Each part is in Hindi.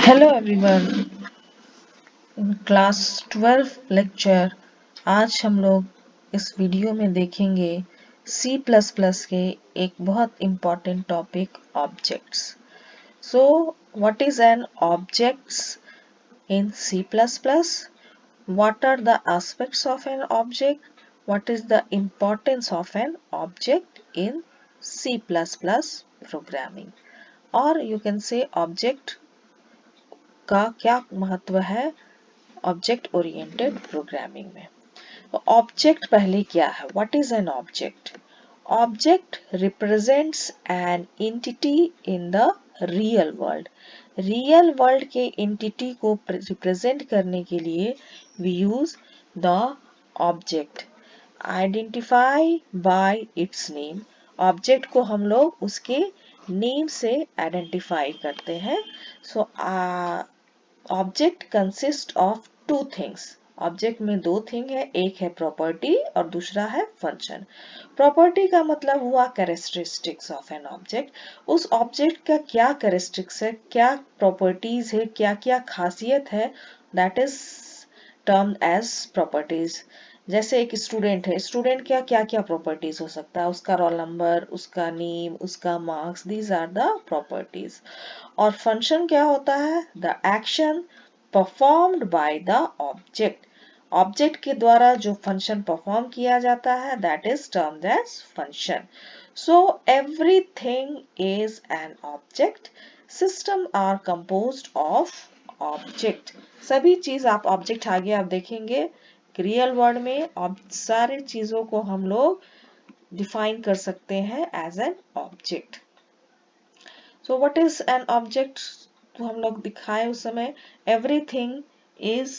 Hello everyone. In class 12 lecture आज हम लोग इस वीडियो में देखेंगे C++ के एक बहुत important topic objects. So what is N objects in C++? What are the aspects of an object? What is the importance of an object in C++ programming? Or you can say object का क्या महत्व है ऑब्जेक्ट ओरिएंटेड प्रोग्रामिंग में। तो ऑब्जेक्ट पहले क्या है? What is an object? Object represents an entity in the real world. Real world के एंटिटी को रिप्रेजेंट करने के लिए we use the object. Identify by its name. Object को हम लोग उसके नेम से आइडेंटिफाई करते हैं। So object consist of two things. Object में दो थिंग है, एक है प्रॉपर्टी और दूसरा है फंक्शन। प्रॉपर्टी का मतलब हुआ कैरेक्टरिस्टिक्स ऑफ एन ऑब्जेक्ट। उस ऑब्जेक्ट का क्या कैरेक्टरिस्टिक्स है, क्या प्रॉपर्टीज है, क्या क्या खासियत है, that is termed as properties. जैसे एक स्टूडेंट है, स्टूडेंट क्या क्या क्या प्रॉपर्टीज हो सकता है, उसका रोल नंबर, उसका नेम, उसका marks, these are the properties. और फंक्शन क्या होता है? The action performed by the object. Object के द्वारा जो फंक्शन परफॉर्म किया जाता है that is termed as function. So everything is an object. System are composed of object. सभी चीज आप ऑब्जेक्ट आगे आप देखेंगे रियल वर्ल्ड में सारे चीजों को हम लोग डिफाइन कर सकते हैं as an object. So what is an object? तो हम लोग दिखाए उस समय everything is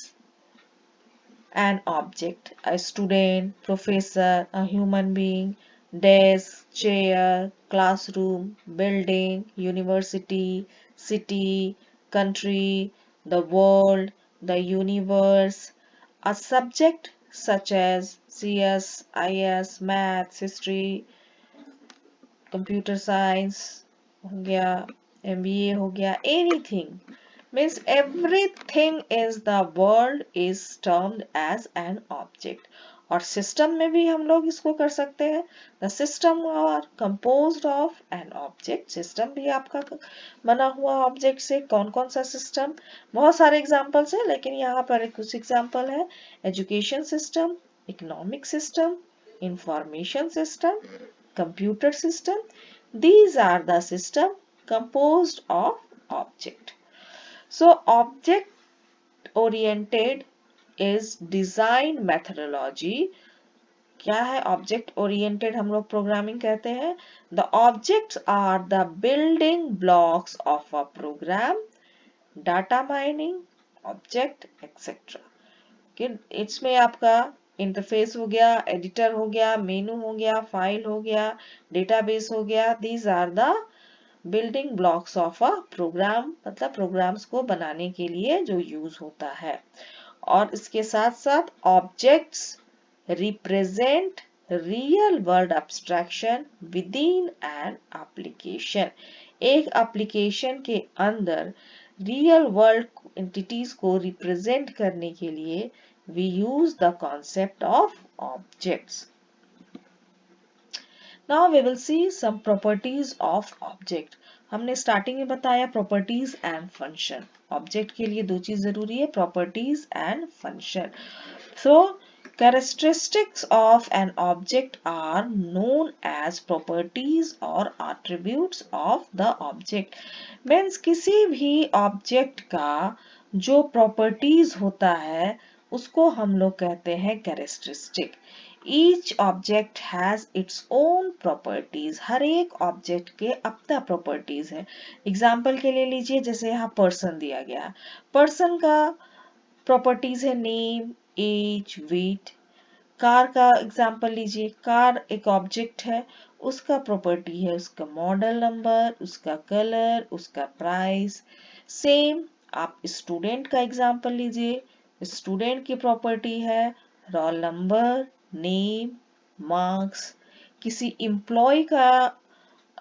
an object. A student, professor, a human being, desk, chair, classroom, building, university, city, country, the world, the universe. A subject such as CS, IS, maths, history, computer science हो गया, MBA हो गया, anything means everything is the world is termed as an object. और सिस्टम में भी हम लोग इसको कर सकते हैं। The system are composed of an object. System भी आपका बना हुआ ऑब्जेक्ट से। कौन कौन सा सिस्टम? बहुत सारे एग्जांपल्स हैं, लेकिन यहाँ पर कुछ एग्जांपल है। Education system, economic system, information system, computer system. These are the system composed of object. So object oriented is design methodology. क्या है ऑब्जेक्ट ओरिएंटेड? हम लोग प्रोग्रामिंग कहते हैं the objects are the building blocks of a program, data mining object etcetera. कि इसमें आपका इंटरफेस हो गया, एडिटर हो गया, मेनू हो गया, फाइल हो गया, डेटाबेस हो गया। These are the building blocks of a program, मतलब प्रोग्राम्स को बनाने के लिए जो यूज होता है। और इसके साथ साथ objects represent real world abstraction with in an application. एक एप्लीकेशन के अंदर रियल वर्ल्ड एंटिटीज को रिप्रेजेंट करने के लिए we use the concept of objects. Now we will see some properties of object. हमने स्टार्टिंग में बताया प्रॉपर्टीज एंड फंक्शन। ऑब्जेक्ट के लिए दो चीज जरूरी है, properties and function. So characteristics of an object are known as properties or attributes of the object. means किसी भी ऑब्जेक्ट का जो प्रॉपर्टीज होता है उसको हम लोग कहते हैं characteristic. Each object has its own properties. हर एक ऑब्जेक्ट के अपना प्रॉपर्टीज है। एग्जाम्पल के लिए लीजिए, जैसे यहाँ पर्सन दिया गया, पर्सन का प्रॉपर्टीज है नेम, एज, वेट। कार का एग्जाम्पल लीजिए, कार एक ऑब्जेक्ट है, उसका प्रॉपर्टी है उसका मॉडल नंबर, उसका कलर, उसका प्राइस। सेम आप स्टूडेंट का एग्जाम्पल लीजिए, स्टूडेंट की प्रॉपर्टी है रोल नंबर, नेम, मार्क्स। किसी एम्प्लॉय का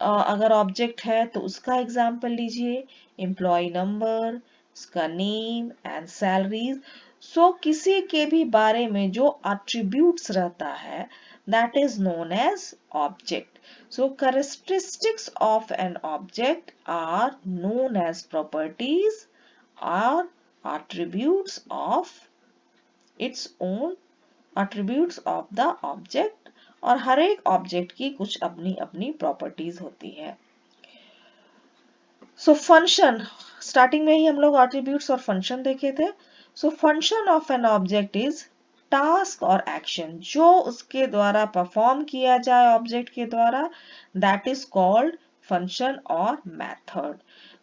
अगर ऑब्जेक्ट है तो उसका एग्जाम्पल लीजिए, एम्प्लॉय नंबर, उसका नेम एंड सैलरीज। सो किसी के भी बारे में जो एट्रीब्यूट्स रहता है that is known as object. So characteristics of an object are known as properties or attributes of its own attributes of the object। और हर एक ऑब्जेक्ट की कुछ अपनी अपनी प्रॉपर्टीज होती है। सो फंक्शन, स्टार्टिंग में ही हम लोग एट्रीब्यूट्स और फंक्शन देखे थे। So function of an object is task और एक्शन जो उसके द्वारा परफॉर्म किया जाए ऑब्जेक्ट के द्वारा, दैट इज कॉल्ड फंक्शन और मेथड।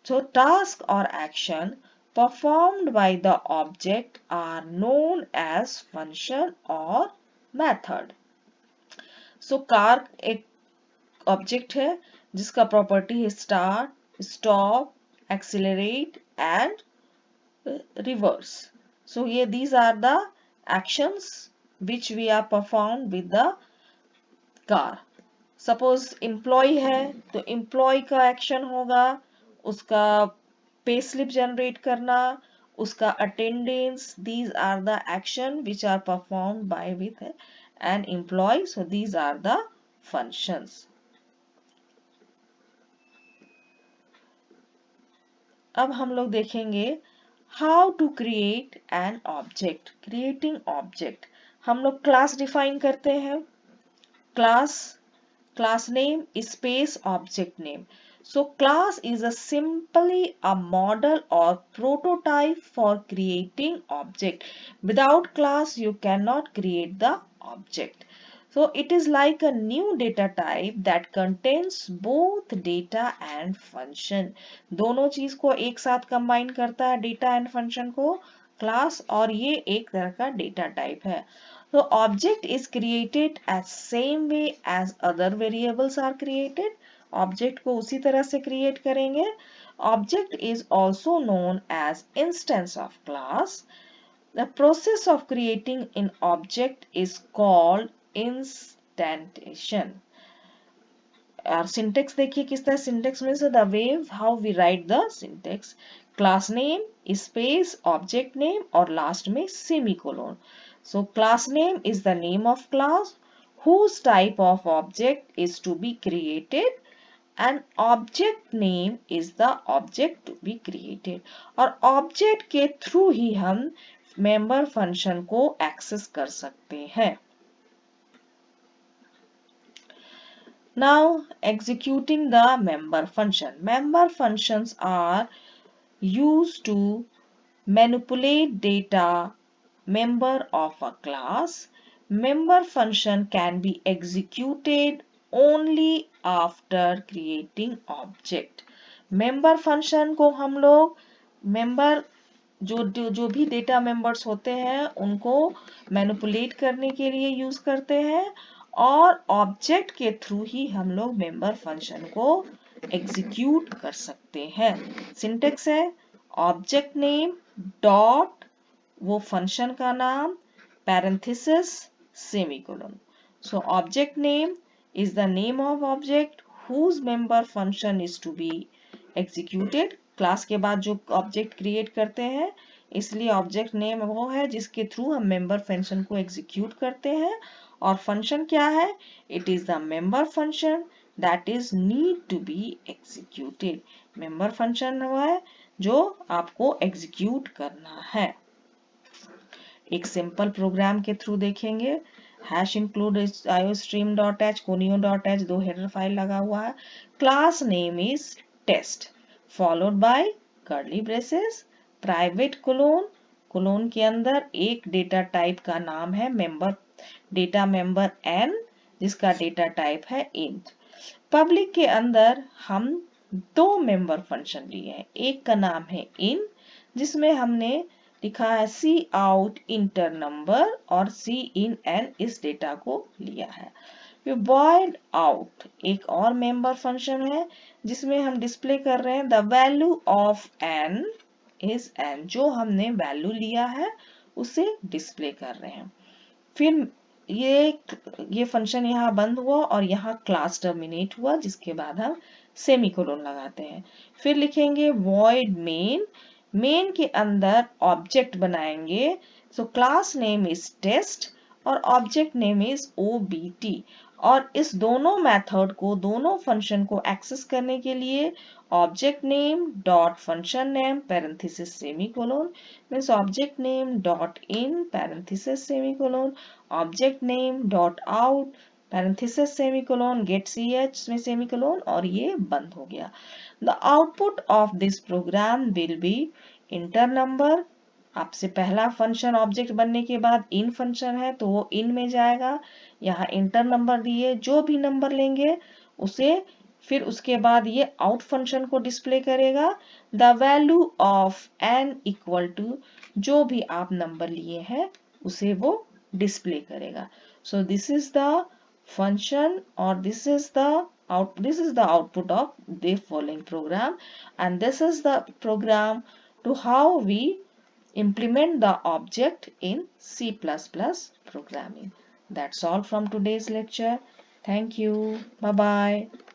सो टास्क और action performed by the object are known as function or method। So car एक ऑब्जेक्ट है जिसका प्रॉपर्टी है start, stop, accelerate and reverse। So here these are the actions which we are performed with the car। Suppose employee है तो employee का एक्शन होगा उसका पे स्लिप जनरेट करना, उसका attendance. These are the action which are performed by with an employee। So these are the functions। अब हम लोग देखेंगे how to create an object. Creating object, हम लोग क्लास डिफाइन करते हैं। Class name space object name. So class is a simply a model or prototype for creating object। Without class you cannot create the object। So it is like a new data type that contains both data and function। दोनों चीज को एक साथ कंबाइन करता है, डेटा एंड फंक्शन को, क्लास, और ये एक तरह का डेटा टाइप है। So object is created as same way as other variables are created। Object को उसी तरह से क्रिएट करेंगे। Object is also known as instance of class. The process of creating an object is called instantiation. और सिंटेक्स देखिए किस तरह, सिंटेक्स में से the way how we write the syntax, class name space object name और लास्ट में semicolon. So class name is the name of class whose type of object is to be created and object name is the object to be created। और ऑब्जेक्ट के थ्रू ही हम मेंबर फंक्शन को एक्सेस कर सकते हैं। Now executing the member function। Member functions are used to manipulate data member of a class। Member function can be executed only after creating object। member function को हम लोग member जो भी डेटा मेंबर्स होते हैं उनको मैनिपुलेट करने के लिए यूज करते हैं, और ऑब्जेक्ट के थ्रू ही हम लोग मेंबर फंक्शन को एग्जीक्यूट कर सकते हैं। सिंटेक्स है ऑब्जेक्ट नेम डॉट वो फंक्शन का नाम, parenthesis, semicolon. So object name is the name of object whose member function is to be executed। Class के बाद जो ऑब्जेक्ट क्रिएट करते हैं इसलिए ऑब्जेक्ट नेम वो है जिसके थ्रू हम मेंबर फंक्शन को एग्जीक्यूट करते हैं। और फंक्शन क्या है, it is the member function that is need to be executed. Member function वो है जो आपको एग्जीक्यूट करना है। एक सिंपल प्रोग्राम के थ्रू देखेंगे। हैश इंक्लूड iostream.h conio.h दो हेडर फाइल लगा हुआ है। Class name is test followed by curly braces private colon, colon के अंदर एक डेटा टाइप का नाम है मेंबर, डेटा मेंबर n जिसका डेटा टाइप है इंट। पब्लिक के अंदर हम दो मेंबर फंक्शन लिए हैं, एक का नाम है इन जिसमें हमने लिखा है सी आउट इंटर नंबर और सी इन एन इस डेटा को लिया है। फिर void out एक और मेंबर फंक्शन है जिसमें हम डिस्प्ले कर रहे हैं the value of n is n, जो हमने वैल्यू लिया है उसे डिस्प्ले कर रहे हैं। फिर ये फंक्शन यहाँ बंद हुआ और यहाँ क्लास टर्मिनेट हुआ, जिसके बाद हम सेमीकोलन लगाते हैं। फिर लिखेंगे void main, मेन के अंदर ऑब्जेक्ट बनाएंगे। So class name is test और ऑब्जेक्ट नेम इज obt। और इस दोनों मेथड को, दोनों फंक्शन को एक्सेस करने के लिए object name dot function name parenthesis semicolon means object name dot in parenthesis semicolon object name dot out parenthesis semicolon get ch में सेमीकोलन, और ये बंद हो गया। The output of this program will be enter number. आपसे पहला फंक्शन ऑब्जेक्ट बनने के बाद इन फंक्शन है तो वो इन में जाएगा। यहाँ इंटर नंबर दिए, जो भी नंबर लेंगे उसे, फिर उसके बाद ये आउट फंक्शन को डिस्प्ले करेगा। The value of n equal to जो भी आप नंबर लिए हैं उसे वो डिस्प्ले करेगा। So this is the function, or this is the output of the following program, and this is the program to how we implement the object in C++ programming. That's all from today's lecture. Thank you. Bye bye.